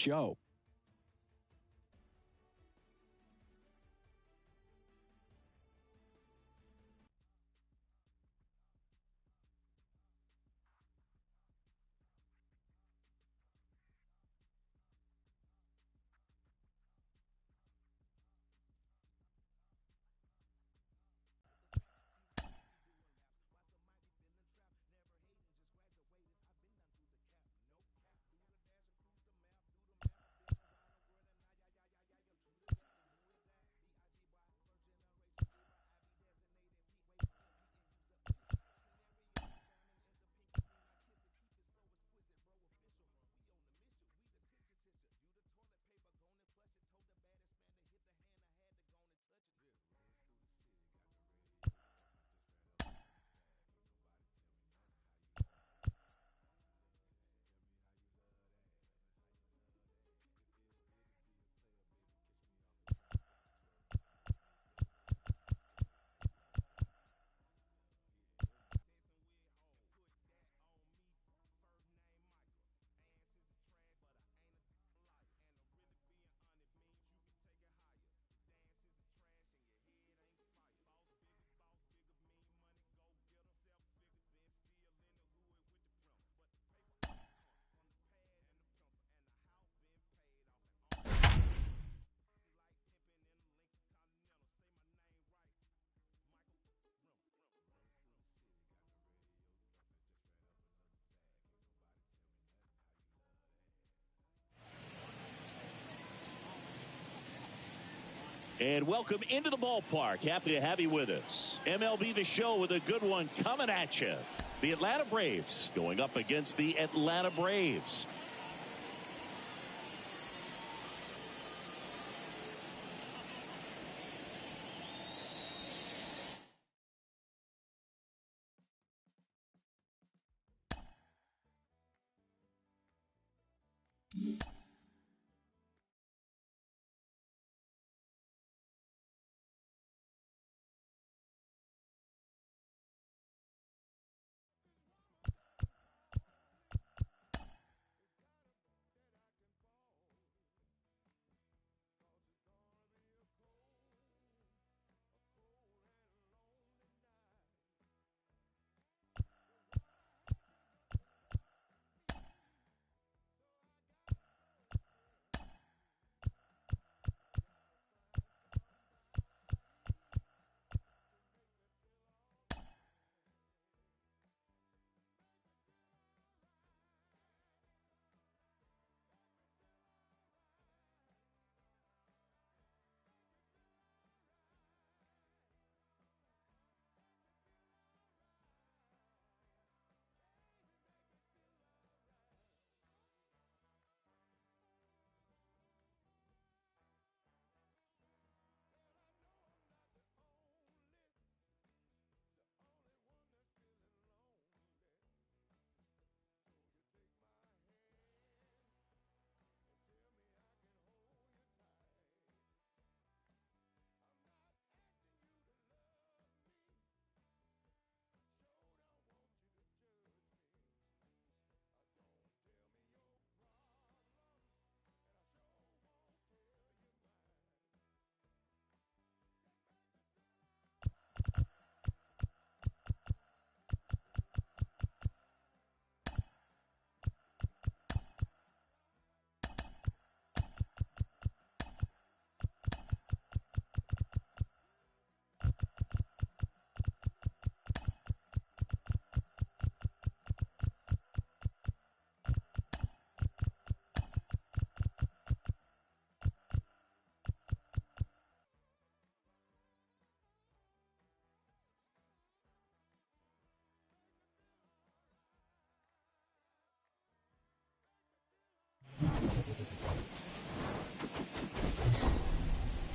show. And welcome into the ballpark. Happy to have you with us. MLB The Show with a good one coming at you. The Atlanta Braves going up against the Atlanta Braves.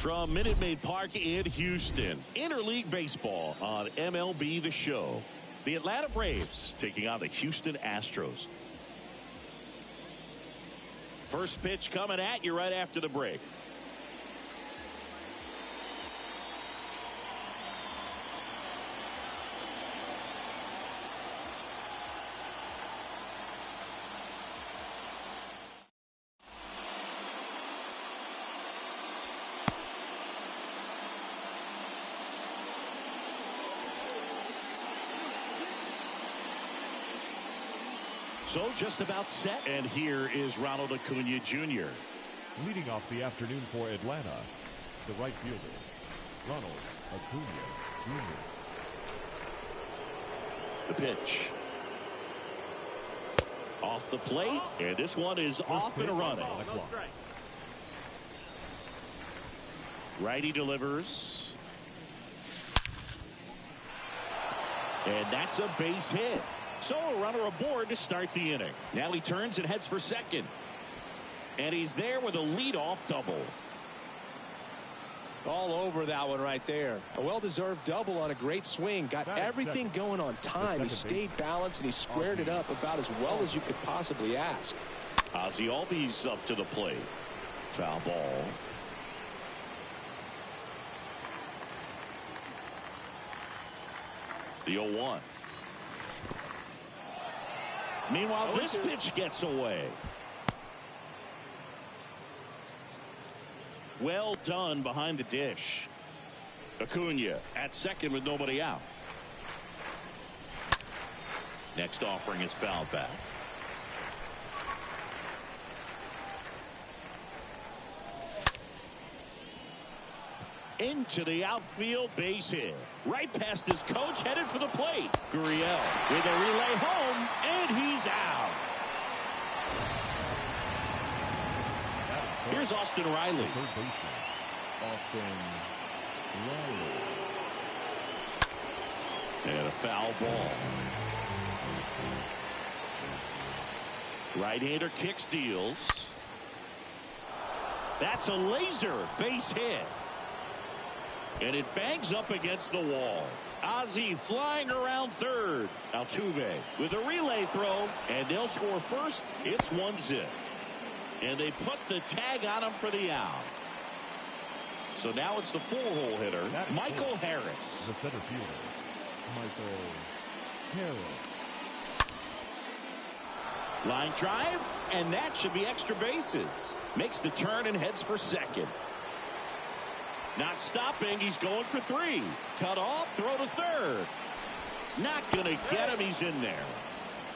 From Minute Maid Park in Houston, Interleague Baseball on MLB The Show. The Atlanta Braves taking on the Houston Astros. First pitch coming at you right after the break. So just about set. And here is Ronald Acuna Jr. Leading off the afternoon for Atlanta, the right fielder, Ronald Acuna Jr. The pitch. Off the plate, and this one is off and running. Righty delivers. And that's a base hit. So a runner aboard to start the inning. Now he turns and heads for second. And he's there with a leadoff double. All over that one right there. A well-deserved double on a great swing. Got everything going on time. He stayed balanced and he squared it up about as well as you could possibly ask. Ozzie Albies up to the plate. Foul ball. The 0-1. Meanwhile, this pitch gets away. Well done behind the dish. Acuna at second with nobody out. Next offering is fouled back. Into the outfield, base hit. Right past his coach, headed for the plate. Gurriel with a relay home, and he's out. Here's Austin Riley. And a foul ball. Right-hander kicks, deals. That's a laser base hit. And it bangs up against the wall. Ozzie flying around third. Altuve with a relay throw, and they'll score first. It's 1-0. And they put the tag on him for the out. So now it's the four-hole hitter, Michael Harris. The center fielder, Michael Harris. Line drive, and that should be extra bases. Makes the turn and heads for second. Not stopping, he's going for three. Cut off, throw to third. Not going to get him, he's in there.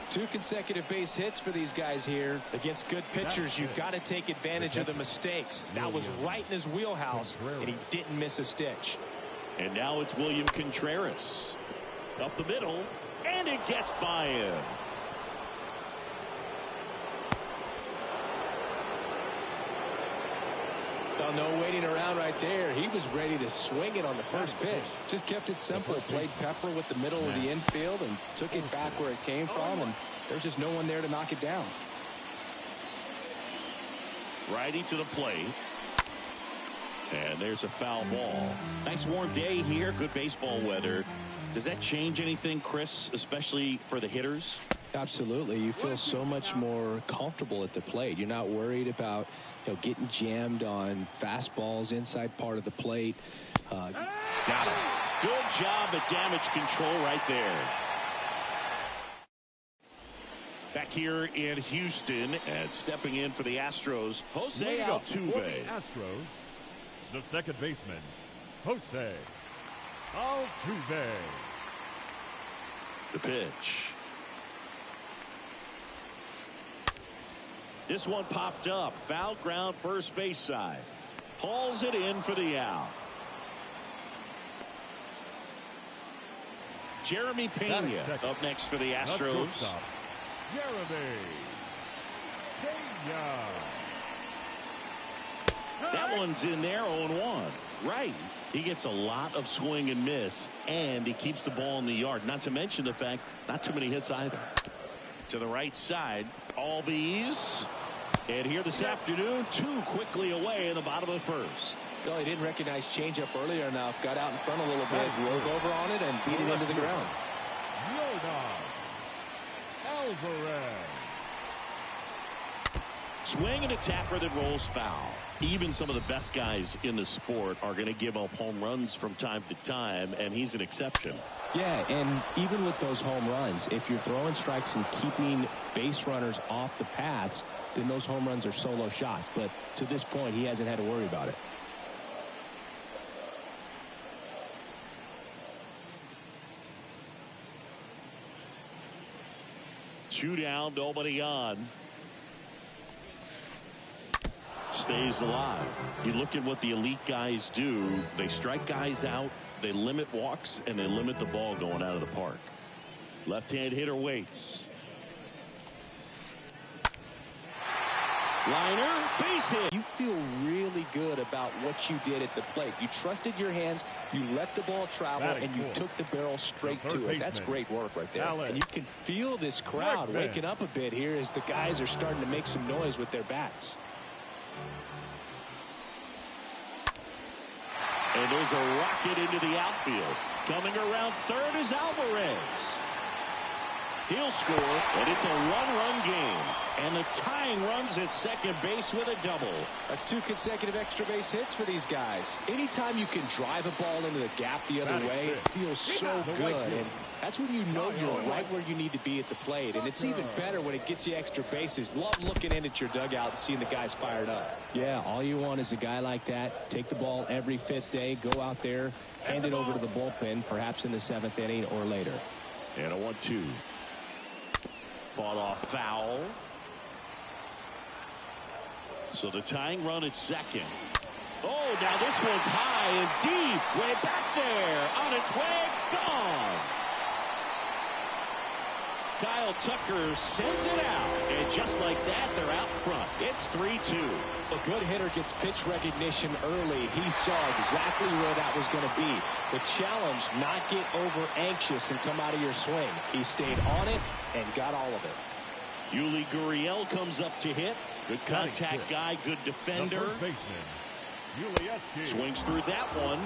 2 consecutive base hits for these guys here. Against good pitchers, you've got to take advantage of the mistakes. That was right in his wheelhouse, and he didn't miss a stitch. And now it's William Contreras. Up the middle, and it gets by him. Well, no waiting around right there. He was ready to swing it on the first pitch. Just kept it simple. Played pepper with the middle of the infield and took it back where it came from, and there's just no one there to knock it down. Righty to the plate. And there's a foul ball. Nice warm day here. Good baseball weather. Does that change anything, Chris, especially for the hitters? Absolutely. You feel so much more comfortable at the plate. You're not worried about, getting jammed on fastballs inside part of the plate. Got it. Good job at damage control right there. Back here in Houston, and stepping in for the Astros, Jose Altuve. For the Astros, the second baseman, Jose Altuve. The pitch. This one popped up. Foul ground, first base side. Hauls it in for the out. Jeremy Pena up next for the Astros. Jeremy Pena. That one's in there, 0-1. Right. He gets a lot of swing and miss, and he keeps the ball in the yard. Not to mention the fact, not too many hits either. To the right side, Albies. And here this afternoon, 2 quickly away in the bottom of the first. Well, he didn't recognize changeup earlier enough. Got out in front a little bit, rolled over on it, and beat it into the ground. Alvarez. Swing and a tapper that rolls foul. Even some of the best guys in the sport are going to give up home runs from time to time, and he's an exception. Yeah, and even with those home runs, if you're throwing strikes and keeping base runners off the paths, then those home runs are solo shots. But to this point, he hasn't had to worry about it. 2 down, nobody on. Stays alive. You look at what the elite guys do. They strike guys out, they limit walks, and they limit the ball going out of the park. Left-hand hitter waits. Liner, base hit. You feel really good about what you did at the plate. You trusted your hands, you let the ball travel, and you took the barrel straight to it. That's great work right there. And you can feel this crowd waking up a bit here as the guys are starting to make some noise with their bats. And there's a rocket into the outfield. Coming around third is Alvarez. He'll score, and it's a one-run game. And the tying runs at second base with a double. That's 2 consecutive extra base hits for these guys. Anytime you can drive a ball into the gap the other way, it feels so good. And that's when you know you're right where you need to be at the plate. And it's even better when it gets you extra bases. Love looking in at your dugout and seeing the guys fired up. Yeah, all you want is a guy like that. Take the ball every 5th day, go out there, hand it over to the bullpen, perhaps in the 7th inning or later. And a 1-2. Fought off foul. So the tying run at second. Oh, now this one's high and deep. Way back there. On its way. Gone. Kyle Tucker sends it out. And just like that, they're out front. It's 3-2. A good hitter gets pitch recognition early. He saw exactly where that was going to be. The challenge, not get over anxious and come out of your swing. He stayed on it and got all of it. Yuli Gurriel comes up to hit. Good contact guy, good defender. The first baseman, Yuli swings through that one.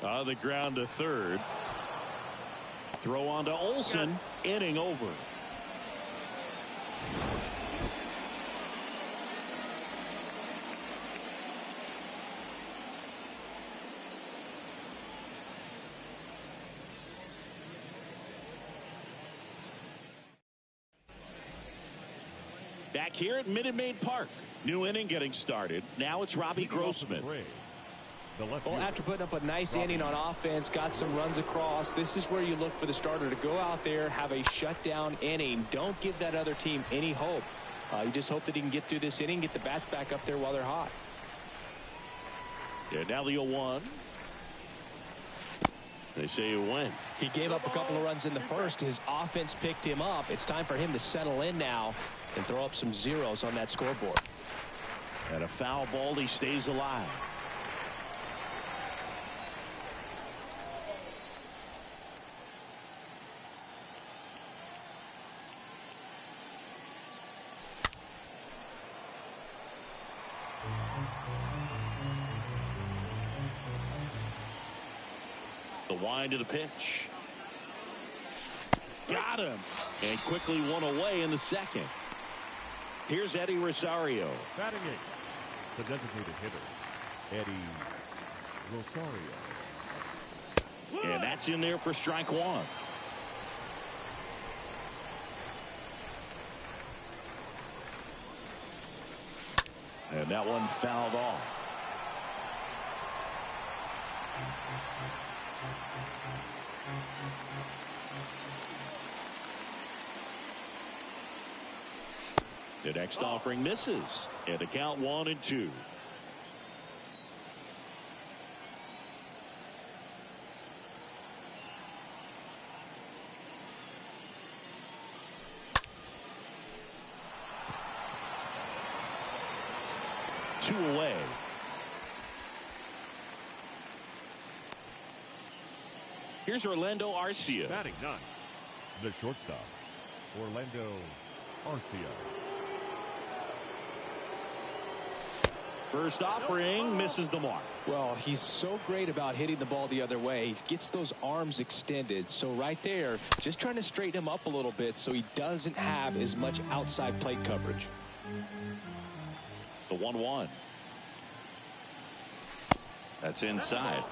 0-1. On the ground to third. Throw on to Olsen. Inning over. Back here at Minute Maid Park. New inning getting started. Now it's Robbie Grossman. Well, after putting up a nice inning on offense, got some runs across, this is where you look for the starter to go out there, have a shutdown inning. Don't give that other team any hope. You just hope that he can get through this inning, get the bats back up there while they're hot. Yeah, now the 0-1. They say you win. He gave up a couple of runs in the first. His offense picked him up. It's time for him to settle in now and throw up some zeros on that scoreboard. And a foul ball, he stays alive. The wind of the pitch. Got him. And quickly one away in the second. Here's Eddie Rosario. Batting eighth, the designated hitter, Eddie Rosario. And that's in there for strike one. And that one fouled off. The next offering misses. And the count 1-2. Two away. Here's Orlando Arcia. Batting ninth, the shortstop, Orlando Arcia. First offering misses the mark. Well, he's so great about hitting the ball the other way. He gets those arms extended. So right there, just trying to straighten him up a little bit so he doesn't have as much outside plate coverage. The 1-1. That's inside.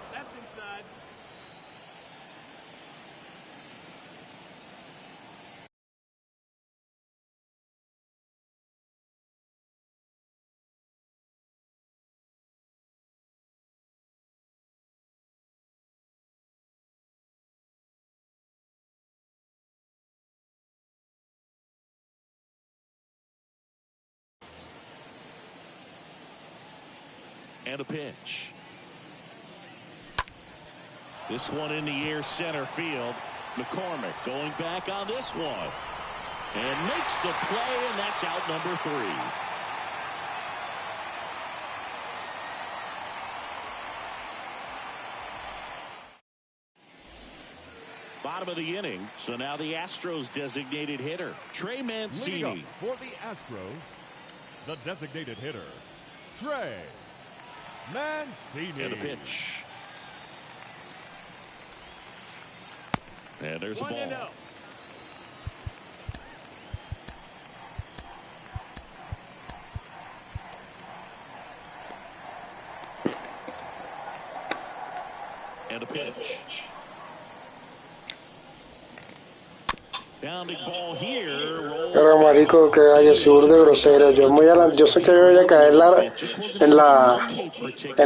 And a pitch. This one in the air, center field. McCormick going back on this one. And makes the play, and that's out number 3. Bottom of the inning, so now the Astros designated hitter, Trey Mancini. Leading up for the Astros, the designated hitter, Trey Mancini. And a pitch. And there's the ball. And a pitch. Bounding ball here. Pero marico, que Ayuuuuudaa de grosero. Yo sé que yo voy a caer en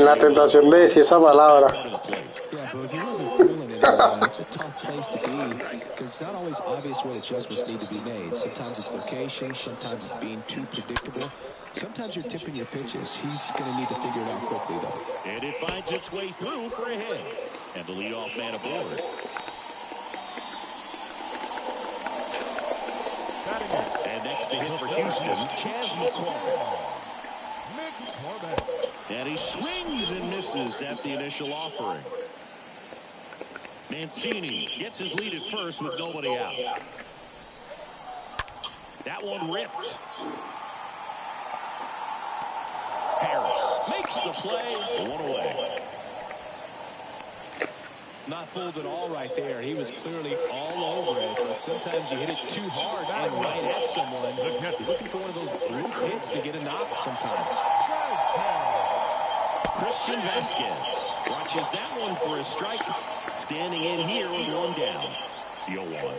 la tentación de decir esa palabra. Yeah, but he wasn't feeling it. It's a tough place to be because it's not always obvious what adjustments need to be made. Sometimes it's location, sometimes it's being too predictable. Sometimes you're tipping your pitches. He's going to need to figure it out quickly, though. And it finds its way through for a hit. And the leadoff man aboard. And next to hit for Houston, McCormick. And he swings and misses at the initial offering. Mancini gets his lead at first with nobody out. That one ripped. Harris makes the play. 1 away. Not fooled at all right there. He was clearly all over it, but sometimes you hit it too hard and right at someone. You're looking for one of those blue hits to get a knock sometimes. Christian Vasquez watches that one for a strike. Standing in here with 1 down. 0-1.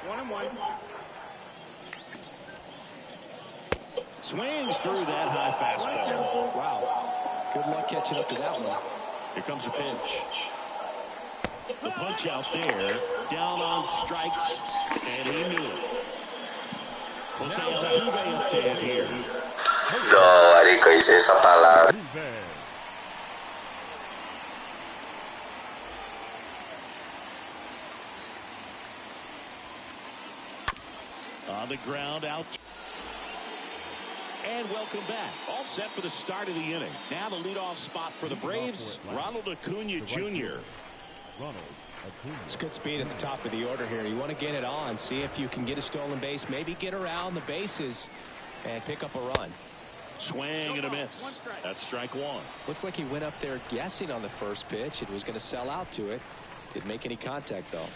1-1. Swings through that high fastball. Wow. Good luck catching up to that one. Here comes a pitch. The punch out there. Down on strikes. And he knew it. Jose Altuve up to hit here. No, marico, hice esa palabra. On the ground out. And welcome back. All set for the start of the inning. Now the leadoff spot for the Braves, Ronald Acuña Jr. It's good speed at the top of the order here. You want to get it on, see if you can get a stolen base, maybe get around the bases and pick up a run. Swing and a miss. That's strike 1. Looks like he went up there guessing on the first pitch and was going to sell out to it. Didn't make any contact, though.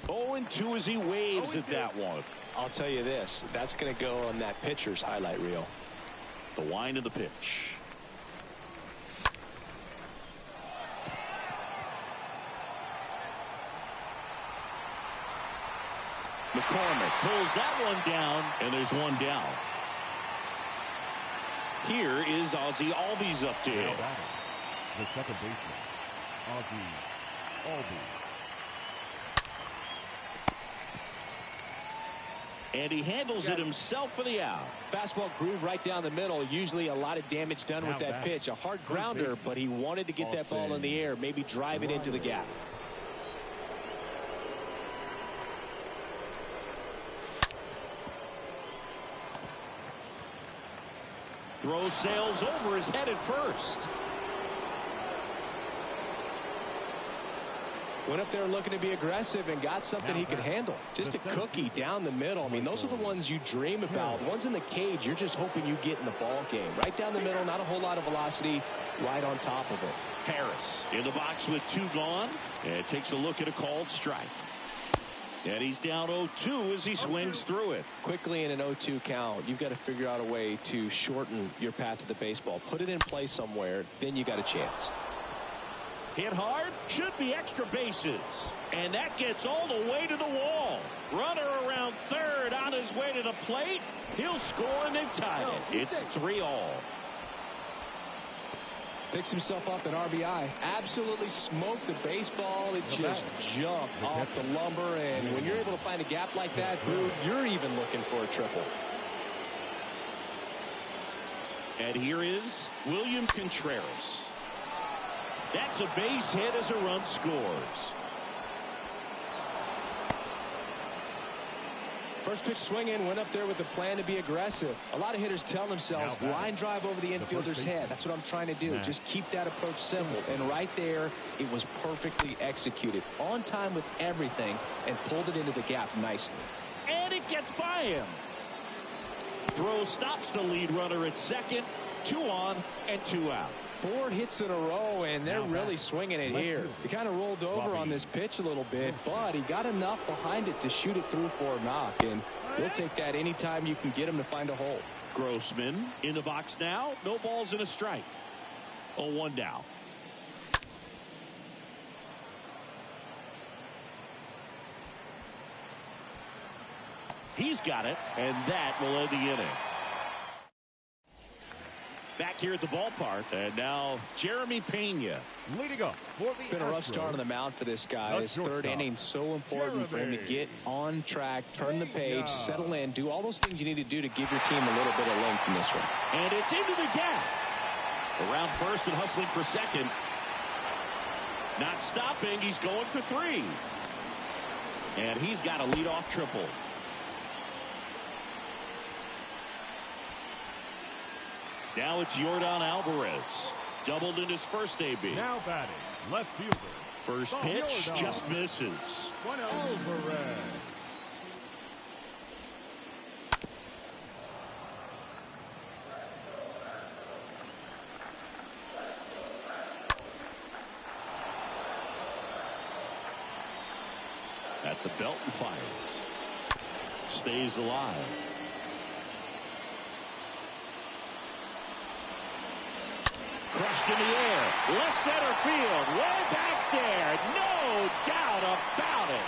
0-2 as he waves at that one. I'll tell you this, that's going to go on that pitcher's highlight reel. The wind of the pitch. McCormick pulls that one down, and there's 1 down. Here is Ozzie Albies up to him. The second baseman, Ozzie Albies. And he handles it himself for the out. Fastball groove right down the middle. Usually a lot of damage done with that pitch. A hard grounder, but he wanted to get that ball in the air, maybe drive it into the gap. Throw sails over his head at first. Went up there looking to be aggressive and got something he could handle. Just a cookie down the middle. I mean, those are the ones you dream about. Ones in the cage, you're just hoping you get in the ball game. Right down the middle, not a whole lot of velocity, right on top of it. Harris in the box with 2 gone. And takes a look at a called strike. And he's down 0-2 as he swings through it. Quickly in an 0-2 count, you've got to figure out a way to shorten your path to the baseball. Put it in play somewhere, then you got a chance. Hit hard, should be extra bases. And that gets all the way to the wall. Runner around third on his way to the plate. He'll score and they've tied it. It's 3-3. Picks himself up an RBI. Absolutely smoked the baseball. It just jumped off the lumber. And when you're able to find a gap like that, dude, you're even looking for a triple. And here is William Contreras. That's a base hit as a run scores. First pitch swing in, went up there with the plan to be aggressive. A lot of hitters tell themselves, line drive over the infielder's head. That's what I'm trying to do. Just keep that approach simple. And right there, it was perfectly executed. On time with everything, and pulled it into the gap nicely. And it gets by him. Throw stops the lead runner at second. 2 on and 2 out. 4 hits in a row, and they're really swinging it here. He kind of rolled over on this pitch a little bit, but he got enough behind it to shoot it through for a knock, and you'll take that anytime you can get him to find a hole. Grossman in the box now. No balls and a strike. 0-1 down. He's got it, and that will end the inning. Back here at the ballpark, and now Jeremy Pena leading up for the been a rough start on the mound for this guy. His third inning so important for him to get on track, turn the page, settle in, do all those things you need to do to give your team a little bit of length in this one. And it's into the gap. Around first and hustling for second. Not stopping. He's going for 3. And he's got a leadoff triple. Now it's Yordan Alvarez. Doubled in his first AB. Now batting, left fielder. First pitch just misses. Alvarez. At the belt and fires. Stays alive. Crushed in the air. Left center field. Way back there. No doubt about it.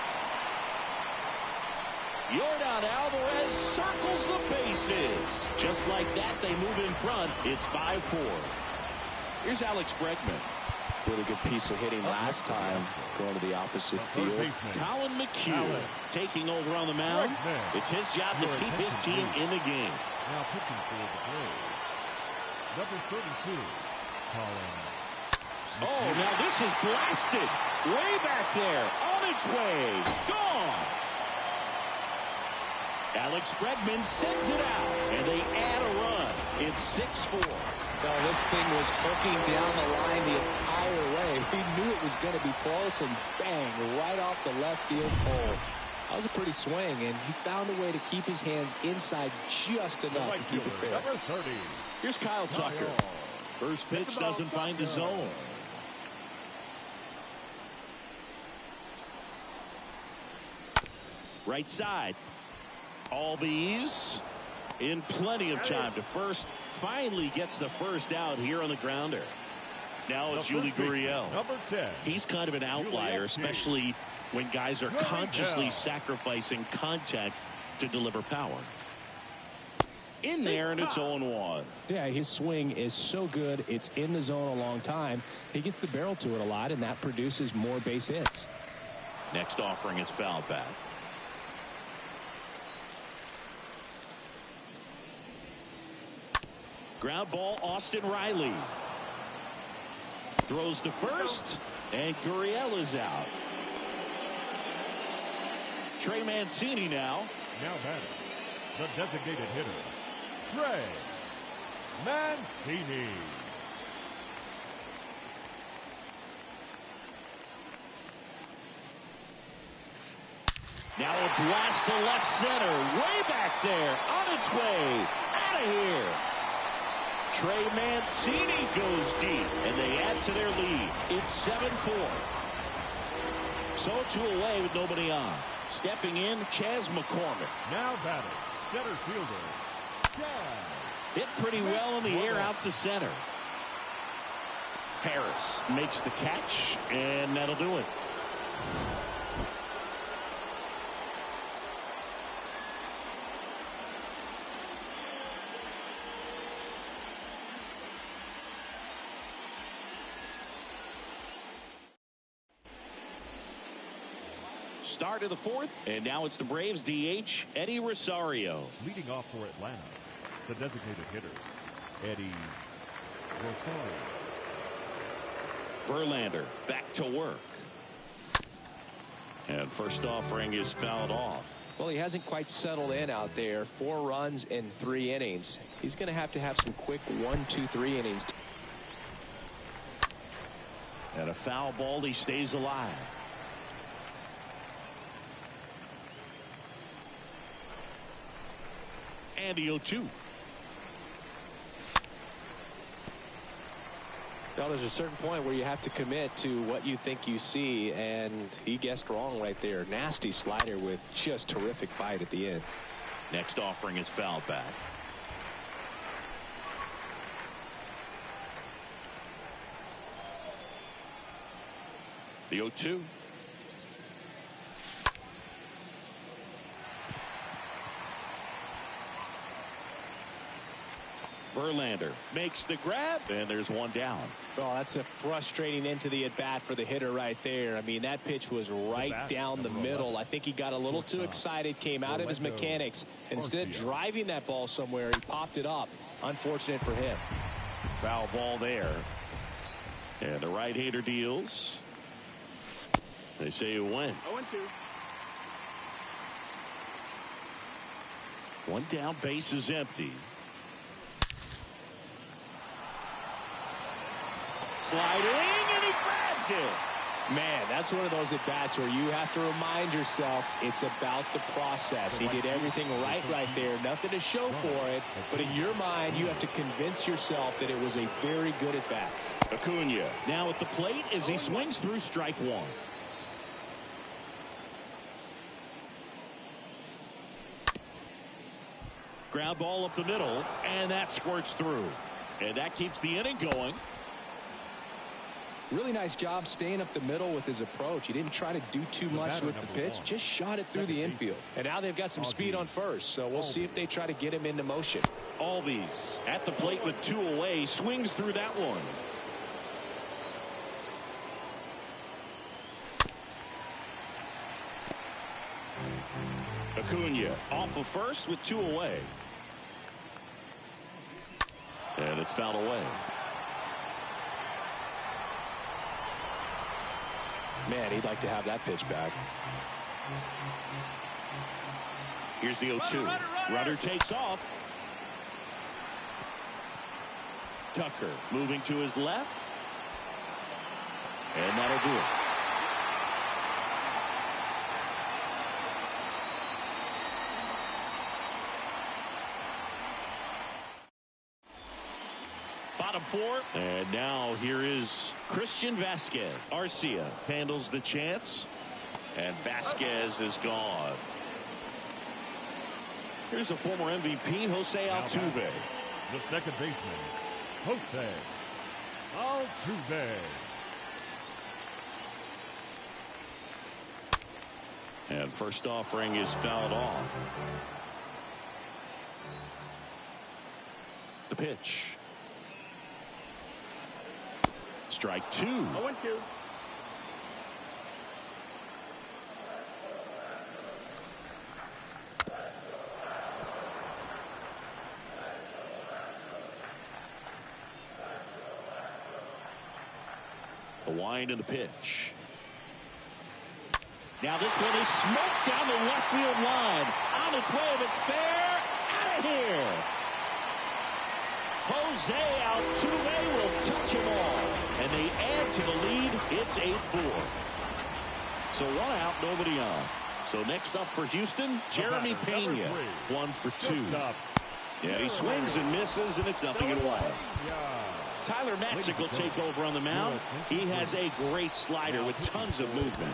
Yordan Alvarez circles the bases. Just like that, they move in front. It's 5-4. Here's Alex Bregman. Really good piece of hitting last time, going to the opposite field. Colin McHugh taking over on the mound. It's his job to keep his team in the game. Now pitching for the Braves, number 32, Colin. Oh, now this is blasted. Way back there. On its way. Gone. Alex Bregman sends it out. And they add a run. It's 6-4. Well, this thing was hooking down the line the entire way. He knew it was going to be close, and bang, right off the left field pole. That was a pretty swing, and he found a way to keep his hands inside just enough to keep it fair. Number 30. Here's Kyle Tucker. First pitch doesn't find the zone. Right side. Albies in plenty of time to first. Finally gets the first out here on the grounder. Now it's Yuli Gurriel. Number 10. He's kind of an outlier, especially when guys are consciously sacrificing contact to deliver power. In there, and it's 0-1. Yeah, his swing is so good. It's in the zone a long time. He gets the barrel to it a lot, and that produces more base hits. Next offering is foul back. Ground ball, Austin Riley. Throws to first, and Gurriel is out. Trey Mancini now. Now batting, the designated hitter, Trey Mancini. Now a blast to left center. Way back there. On its way. Out of here. Trey Mancini goes deep, and they add to their lead. It's 7-4. So 2 away with nobody on. Stepping in, Chas McCormick. Now batting, center fielder, Chas. Hit pretty well in the air out to center. Harris makes the catch, and that'll do it. Start of the 4th, and now it's the Braves DH, Eddie Rosario. Leading off for Atlanta, the designated hitter, Eddie Rosario. Verlander back to work. And first offering is fouled off. Well, he hasn't quite settled in out there. 4 runs in 3 innings. He's going to have some quick 1, 2, 3 innings. And a foul ball, he stays alive. And the 0-2. Well, there's a certain point where you have to commit to what you think you see, and he guessed wrong right there. Nasty slider with just terrific bite at the end. Next offering is fouled back. The 0-2. Verlander makes the grab, and there's one down. Well, that's a frustrating end to the at-bat for the hitter right there. I mean, that pitch was right down the middle. I think he got a little too excited, came out of his mechanics. Instead of driving that ball somewhere, he popped it up. Unfortunate for him. Foul ball there. And the right-hander deals. They say it went. 0-2. One down, base is empty. Sliding, and he grabs it. Man, that's one of those at-bats where you have to remind yourself it's about the process. He did everything right there. Nothing to show for it. But in your mind, you have to convince yourself that it was a very good at-bat. Acuna now at the plate as he swings through strike 1. Ground ball up the middle, and that squirts through. And that keeps the inning going. Really nice job staying up the middle with his approach. He didn't try to do too much with the pitch, just shot it through the infield. And now they've got some speed on first, so we'll see if they try to get him into motion. Albies at the plate with 2 away, swings through that one. Acuna off of first with 2 away. And it's fouled away. Man, he'd like to have that pitch back. Here's the 0-2. Runner takes off. Tucker moving to his left. And that'll do it. Bottom 4. And now here is Christian Vasquez. Arcia handles the chance. And Vasquez is gone. Here's the former MVP, Jose Altuve. The second baseman, Jose Altuve. And first offering is fouled off. The pitch. Strike 2. 0-2. The wind and the pitch. Now this one is smoked down the left field line. On its way, if it's fair, out of here. Jose Altuve will touch them all. And they add to the lead. It's 8-4. So 1 out, nobody on. So next up for Houston, Jeremy Pena. 1 for 2. Yeah, he swings and misses, and it's 0-1. Tyler Matzik will take over on the mound. He has a great slider with tons of movement.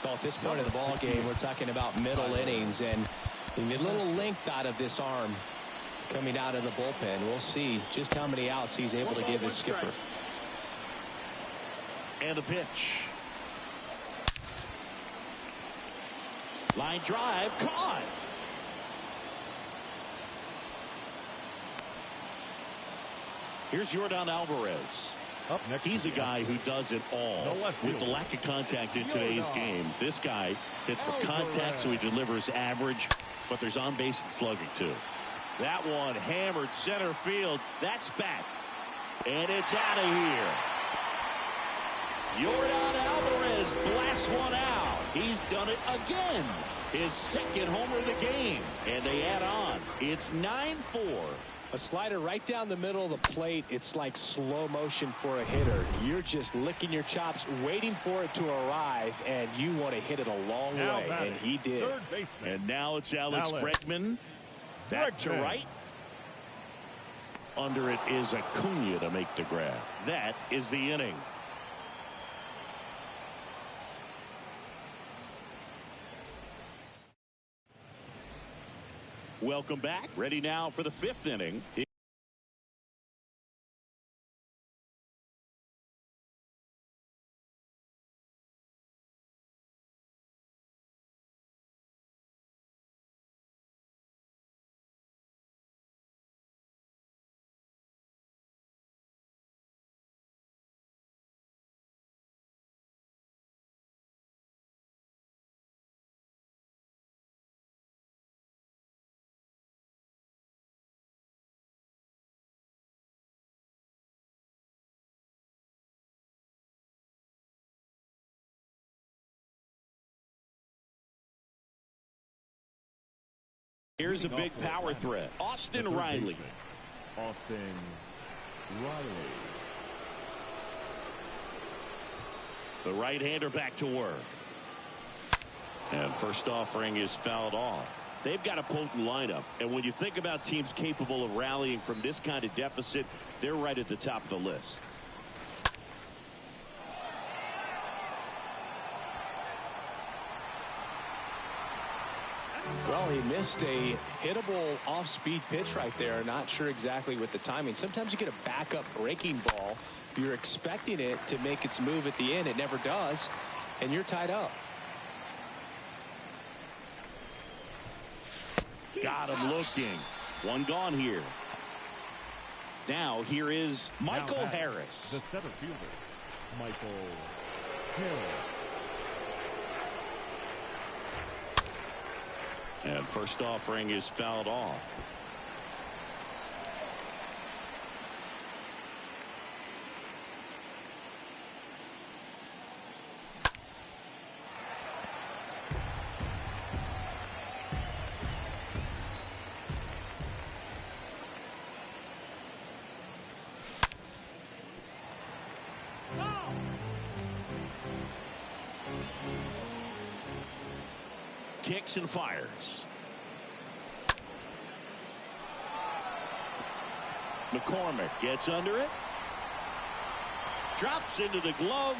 Well, at this point of the ball game, we're talking about middle innings, and a little length out of this arm coming out of the bullpen. We'll see just how many outs he's able to give his skipper. And a pitch. Line drive, caught. Here's Yordan Alvarez. Up next, he's a guy who does it all. With the lack of contact in today's game, this guy hits for contact, so he delivers average, but there's on base and slugging too. That one hammered center field. That's back. And it's out of here. Yordan Alvarez blasts one out. He's done it again. His second homer of the game. And they add on. It's 9-4. A slider right down the middle of the plate. It's like slow motion for a hitter. You're just licking your chops, waiting for it to arrive, and you want to hit it a long way, and he did. And now it's Alex Bregman. Back to right. Under it is Acuna to make the grab. That is the inning. Welcome back. Ready now for the fifth inning. Here's a big power threat. Austin Riley. Austin Riley. The right-hander back to work. And first offering is fouled off. They've got a potent lineup. And when you think about teams capable of rallying from this kind of deficit, they're right at the top of the list. Well, he missed a hittable off-speed pitch right there. Not sure exactly with the timing. Sometimes you get a backup breaking ball. You're expecting it to make its move at the end. It never does, and you're tied up. Got him looking. One gone here. Now here is Michael Harris. The center fielder, Michael Harris. And first offering is fouled off. Kicks and fires. McCormick gets under it. Drops into the glove.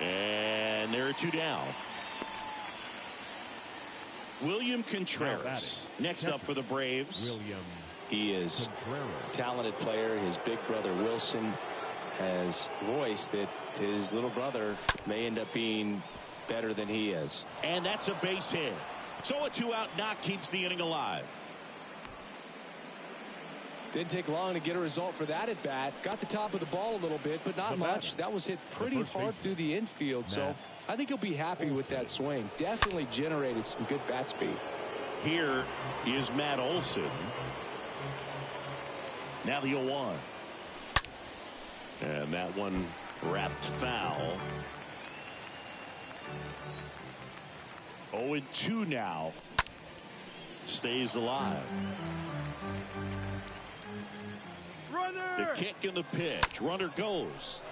And there are two down. William Contreras next up for the Braves. He is a talented player. His big brother Wilson has voiced that his little brother may end up being better than he is. And that's a base hit. So a two-out knock keeps the inning alive. Didn't take long to get a result for that at bat. Got the top of the ball a little bit, but not much. That was hit pretty hard through the infield. So I think he'll be happy with that swing. Definitely generated some good bat speed. Here is Matt Olson. Now the 0-1. And that one wrapped foul. 0-2 now. Stays alive. Runner! The kick and the pitch. Runner goes.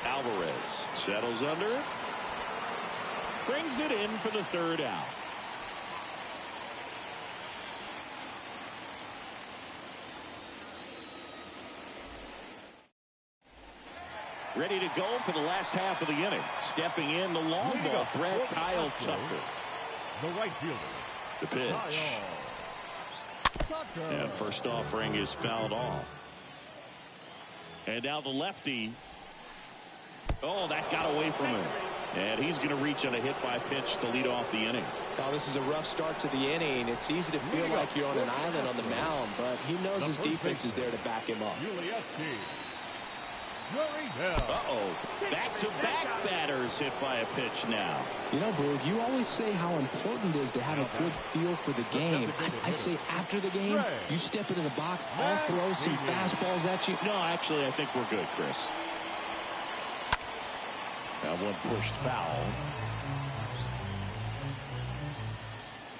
Alvarez settles under it. Brings it in for the third out. Ready to go for the last half of the inning. Stepping in, the long ball threat, Kyle Tucker. The right fielder. The pitch. And first offering is fouled off. And now the lefty. Oh, that got away from him. And he's going to reach on a hit by pitch to lead off the inning. Now, this is a rough start to the inning. It's easy to feel like you're on an island on the mound, but he knows his defense is there to back him up. Uh-oh. Back-to-back batters hit by a pitch now. You know, Boog, you always say how important it is to have a good feel for the game. I say after the game, you step into the box, I'll throw some fastballs at you. No, actually, I think we're good, Chris. That one pushed foul.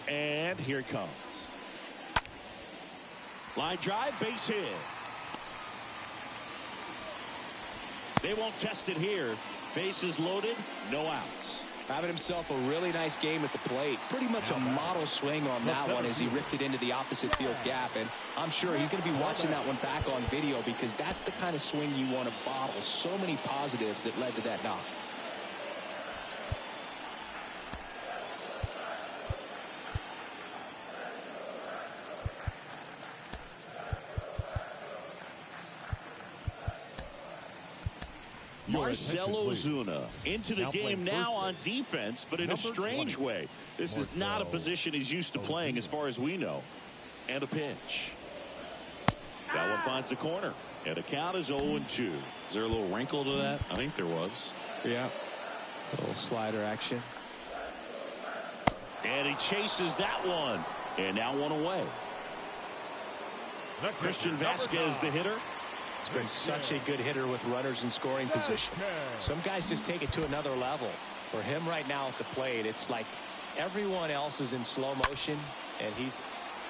And here it comes. Line drive, base hit. They won't test it here. Bases loaded, no outs. Having himself a really nice game at the plate. Pretty much a model swing on that one as he ripped it into the opposite field gap. And I'm sure he's going to be watching that one back on video because that's the kind of swing you want to bottle. So many positives that led to that knock. Marcell Ozuna into the game now on defense, but in a strange way. This is not a position he's used to playing as far as we know. And a pitch. That one finds the corner. And the count is 0-2. Is there a little wrinkle to that? I think there was. Yeah. A little slider action. And he chases that one. And now one away. Christian Vasquez, the hitter. He's been such a good hitter with runners in scoring position. Some guys just take it to another level. For him right now at the plate, it's like everyone else is in slow motion, and he's...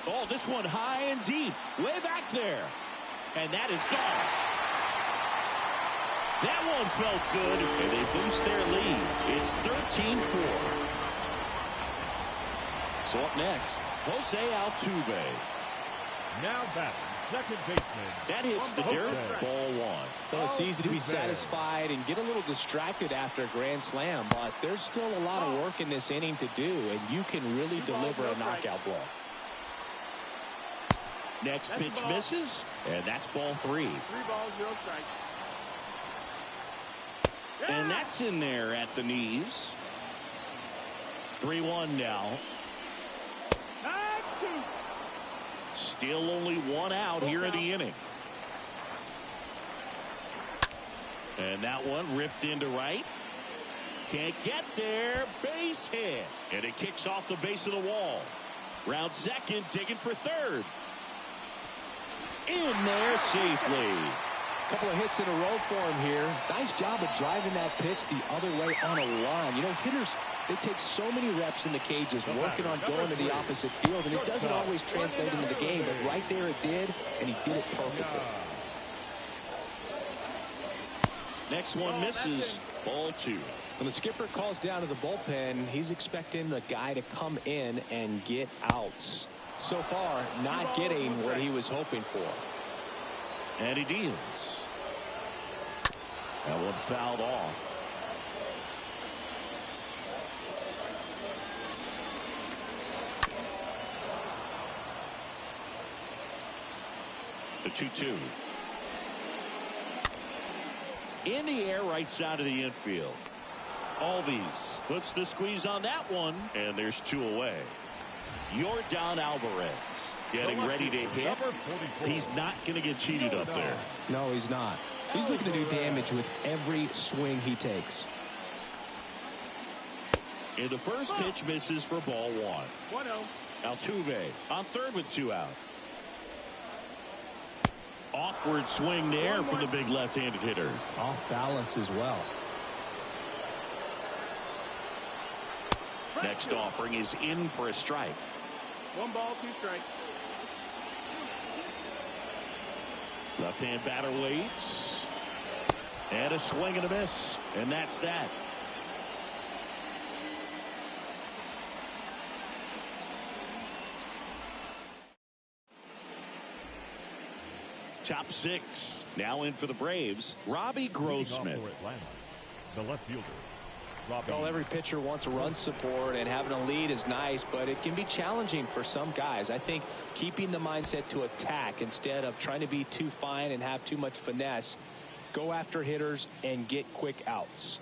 Oh, this one high and deep, way back there. And that is gone. That one felt good, and they boost their lead. It's 13-4. So up next, Jose Altuve. Now batting, second baseman. That hits the dirt. Ball one. Well, it's easy to be satisfied and get a little distracted after a grand slam, but there's still a lot of work in this inning to do, and you can really deliver a knockout blow. Next pitch misses, and that's ball 3. 3 balls, 0 strikes. And that's in there at the knees. 3-1 now. Still only one out here in the inning. And that one ripped into right. Can't get there. Base hit. And it kicks off the base of the wall. Round second, digging for third. In there safely. Couple of hits in a row for him here. Nice job of driving that pitch the other way on a line. You know, hitters, they take so many reps in the cages working on going to the opposite field, and it doesn't always translate into the game, but right there it did, and he did it perfectly. Next one misses. Ball 2. When the skipper calls down to the bullpen, he's expecting the guy to come in and get outs. So far, not getting what he was hoping for. And he deals. That one fouled off. The 2-2. In the air, right side of the infield. Albies puts the squeeze on that one, and there's 2 away. Yordan Alvarez getting ready to hit. He's not going to get cheated up there. No, he's not. He's looking to do damage with every swing he takes. And the first pitch misses for ball 1. 1-0. Altuve on third with 2 out. Awkward swing there from the big left-handed hitter. Off balance as well. Next offering is in for a strike. 1 ball, 2 strikes. Left-hand batter waits. And a swing and a miss. And that's that. Top 6. Now in for the Braves. Robbie Grossman. The left fielder. Well, every pitcher wants a run support, and having a lead is nice, but it can be challenging for some guys. I think keeping the mindset to attack instead of trying to be too fine and have too much finesse, go after hitters and get quick outs.